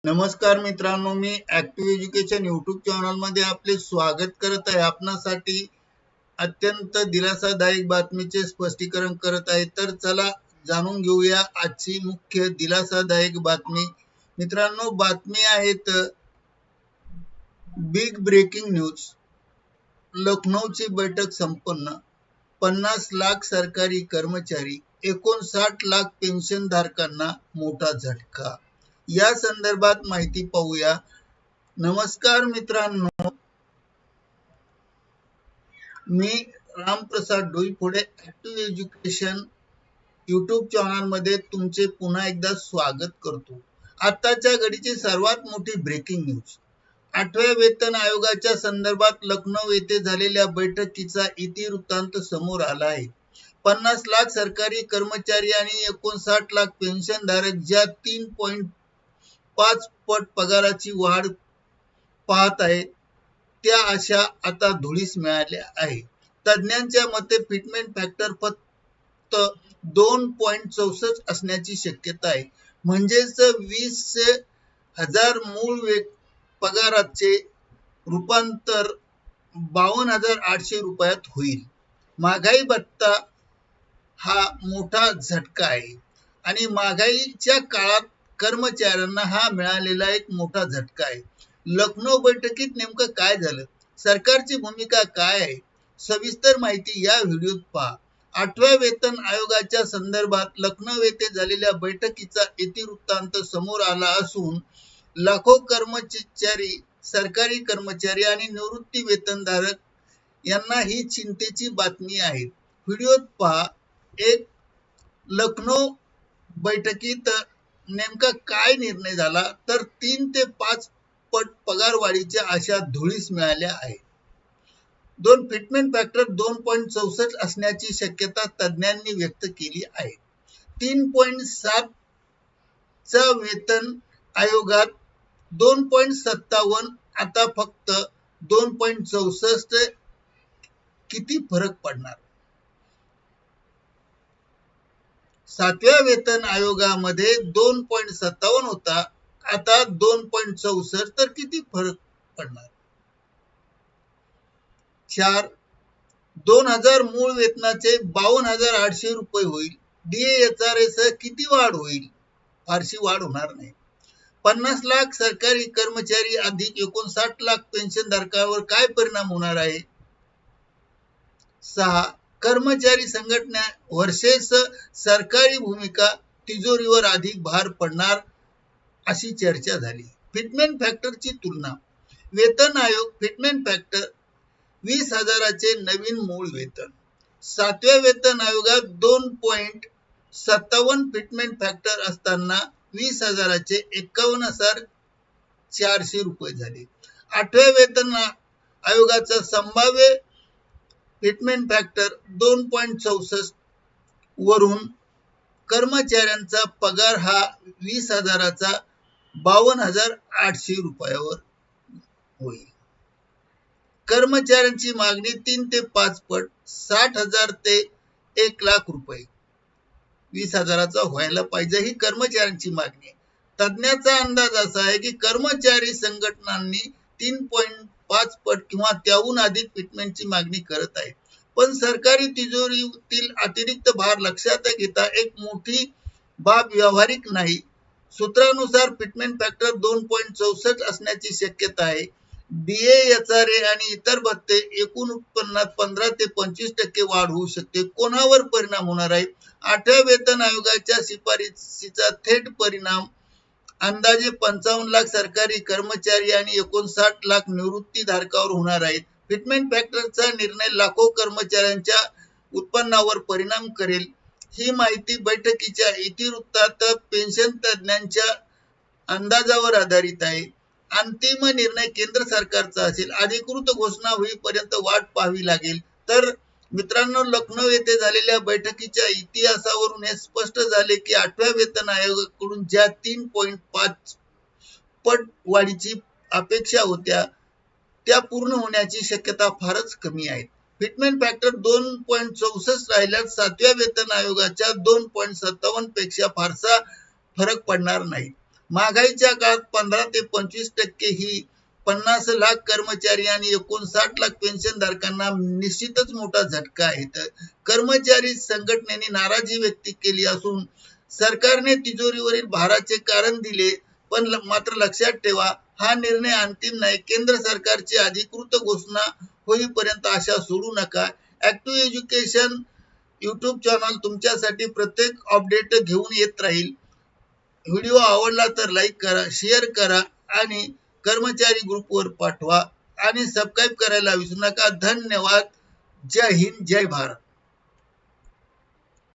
नमस्कार मित्रांनो, मी active education YouTube channel मध्ये आपले स्वागत करत आहे. आपणासाठी अत्यंत दिलासादायक बातमीचे स्पष्टीकरण करत आहे. तर चला जाणून घेऊया आजची मुख्य दिलासादायक बातमी. मित्रांनो, बातमी आहेत बिग ब्रेकिंग न्यूज. लखनौची बैठक संपन्न. 50 लाख सरकारी कर्मचारी, 59 लाख पेन्शन धारकांना मोठा झटका. या संदर्भात माहिती पाहूया. नमस्कार मित्रांनो, मी Ramprasad Doiphode active education YouTube channel मध्ये तुमचे पुन्हा एकदा स्वागत करतो. आताच्या घडीची सर्वात मोठी ब्रेकिंग न्यूज. 8व्या वेतन आयोगाच्या संदर्भात लखनौ येथे झालेल्या बैठकीचा इतिवृत्तांत समोर आला आहे. 50 लाख सरकारी कर्मचारी आणि 59 लाख पेन्शनधारक ज्या 3.5 पट पगाराची वाढ पाहत आहेत, त्या आशा आता धुळीस मिळाल्या आहे. तज्ञांच्या मते फिटमेंट फॅक्टर फक्त 2.64 असण्याची शक्यता आहे. म्हणजेच 20,000 मूळ पगाराचे रूपांतर 52,800 रुपयात होईल. महागाई भत्ता हा मोठा झटका आहे आणि महागाईच्या काळात कर्मचाऱ्यांना हा मिळालेला एक मोठा झटका आहे. लखनौ बैठकीत नेमकं काय झालं, सरकारची भूमिका काय आहे, सविस्तर माहिती या व्हिडिओत पहा. 8व्या वेतन आयोगाच्या संदर्भात लखनौ येथे झालेल्या बैठकीचा इतिवृत्तांत समोर आला असून लाखो कर्मचारी, सरकारी कर्मचारी आणि निवृत्ती वेतनधारक यांना ही चिंतेची बातमी आहे. व्हिडिओत पहा. एक, लखनौ बैठकीत नेमका काय निर्णय झाला, तर 3 ते 5 पट पगार वाढीच्या आशा धुळीस मिळाल्या आहे. 2, फिटमेंट फॅक्टर 2.64 असण्याची शक्यता तज्ञांनी व्यक्त केली आहे. 3.7 चा वेतन आयोगात 2.57, आता फक्त 2.64. किती फरक पडणार? 7व्या वेतन आयोगामध्ये 2.57 होता, आता 2.64, तर किती फरक पडणार? 4, 2,000 मूळ वेतनाचे 52,800 रुपये होईल. DA सह किती वाढ होईल? फारशी वाढ होणार नाही. 50 लाख सरकारी कर्मचारी अधिक 59 लाख पेन्शनधारकांवर काय परिणाम होणार आहे? 6, कर्मचारी संघटना वर्सेस सरकारी भूमिका, तिजोरीवर अधिक भार पडणार अशी चर्चा झाली. फिटमेंट फॅक्टरची तुलना. वेतन आयोग फिटमेंट फॅक्टर 20,000चे नवीन मूळ वेतन. 7व्या वेतन आयोगात 2.57 फिटमेंट फॅक्टर असताना 20,000चे 51,400 रुपये झाले. 8व्या वेतन आयोगाचा संभाव्य फिटमेंट फॅक्टर 2.64 वरून कर्मचाऱ्यांचा पगार हा 20,000चा 52,800 रुपयावर होईल. कर्मचाऱ्यांची मागणी 3 ते 5 पट, 60,000 ते 1,00,000 रुपये 20,000चा व्हायला पाहिजे, ही कर्मचाऱ्यांची मागणी आहे. तज्ञांचा अंदाज असा आहे की कर्मचारी संघटनांनी 3.5 पट किंवा त्याहून अधिक फिटमेंटची मागणी करत आहे. पण सरकारी तिजोरीतील अतिरिक्त भार लक्षात घेता एक मोठी बाब व्यावहारिक नाही. सूत्रानुसार फिटमेंट फॅक्टर 2.64 असण्याची शक्यता आहे. DA आणि इतर भत्ते एकूण उत्पन्नात 15 ते 25% वाढ होऊ शकते. कोणावर परिणाम होणार आहे? 8व्या वेतन आयोगाच्या शिफारसीचा थेट परिणाम अंदाजे 55 लाख सरकारी कर्मचारी आणि 59 लाख निवृत्ती धारकावर होणार आहेत. फिटमेंट फॅक्टरचा निर्णय लाखो कर्मचाऱ्यांच्या उत्पन्नावर परिणाम करेल. ही माहिती बैठकीच्या इतिवृत्तात पेन्शन तज्ञांच्या अंदाजावर आधारित आहे. अंतिम निर्णय केंद्र सरकारचा असेल. अधिकृत घोषणा होईपर्यंत वाट पाहावी लागेल. तर मित्रांनो, लखनौ येथे झालेल्या बैठकीच्या इतिहासावरून हे स्पष्ट झाले की 8व्या वेतन आयोगाकडून ज्या 3.5 पट वाढीची अपेक्षा होत्या, त्या पूर्ण होण्याची शक्यता फारच कमी आहे. फिटमेंट फॅक्टर 2.64 राहिल्यास 7व्या वेतन आयोगाच्या 2.57 पेक्षा फारसा फरक पडणार नाही. महागाईच्या काळात 15 ते 25% ही 50 लाख कर्मचारी आणि 59 लाख पेन्शनधारकांना निश्चितच मोठा झटका आहे. तर कर्मचारी संघटनेने नाराजी व्यक्त केली असून सरकारने तिजोरीवरील भाराचे कारण दिले, पण मात्र लक्षात ठेवा, हा निर्णय अंतिम नाही. केंद्र सरकारची अधिकृत घोषणा होईपर्यंत आशा सोडू नका. ॲक्टिव्ह एज्युकेशन YouTube चॅनल तुमच्यासाठी प्रत्येक अपडेट घेऊन येत राहील. व्हिडिओ आवडला तर लाईक करा, शेअर करा आणि कर्मचारी ग्रुपवर पाठवा आणि सबस्क्राईब करायला विसरू नका. धन्यवाद. जय हिंद, जय भारत.